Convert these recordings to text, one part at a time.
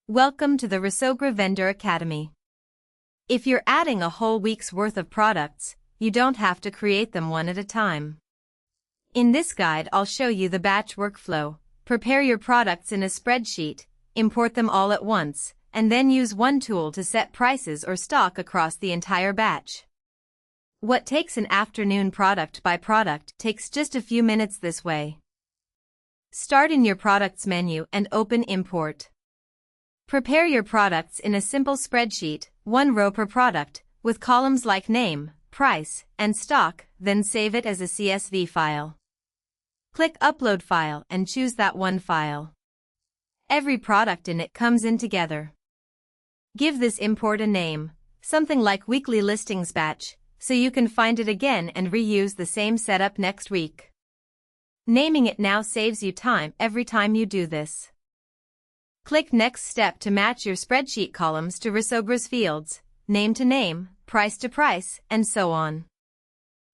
Welcome to the Resogra Vendor Academy. If you're adding a whole week's worth of products, you don't have to create them one at a time. In this guide, I'll show you the batch workflow. Prepare your products in a spreadsheet, import them all at once, and then use one tool to set prices or stock across the entire batch. What takes an afternoon product by product takes just a few minutes this way. Start in your products menu and open Import. Prepare your products in a simple spreadsheet, one row per product, with columns like name, price, and stock, then save it as a CSV file. Click Upload File and choose that one file. Every product in it comes in together. Give this import a name, something like Weekly Listings Batch, so you can find it again and reuse the same setup next week. Naming it now saves you time every time you do this. Click Next Step to match your spreadsheet columns to Resogra's fields, name to name, price to price, and so on.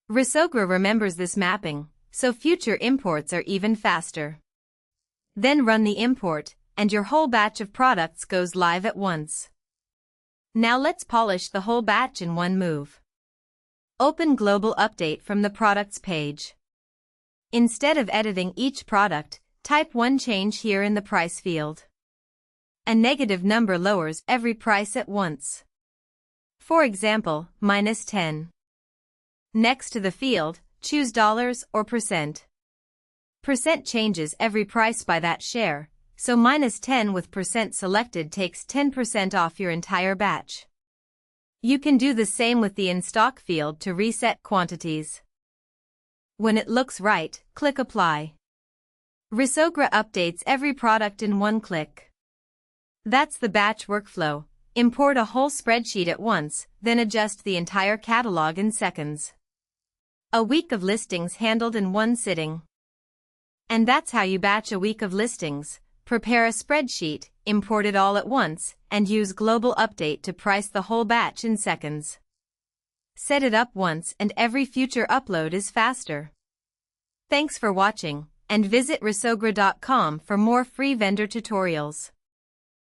Resogra remembers this mapping, so future imports are even faster. Then run the import, and your whole batch of products goes live at once. Now let's polish the whole batch in one move. Open Global Update from the Products page. Instead of editing each product, type one change here in the price field. A negative number lowers every price at once. For example, -10. Next to the field, choose dollars or percent. Percent changes every price by that share, so -10 with percent selected takes 10% off your entire batch. You can do the same with the in-stock field to reset quantities. When it looks right, click Apply. Resogra updates every product in one click. That's the batch workflow. Import a whole spreadsheet at once, then adjust the entire catalog in seconds. A week of listings handled in one sitting. And that's how you batch a week of listings. Prepare a spreadsheet, import it all at once, and use Global Update to price the whole batch in seconds. Set it up once and every future upload is faster. Thanks for watching, and visit Resogra.com for more free vendor tutorials.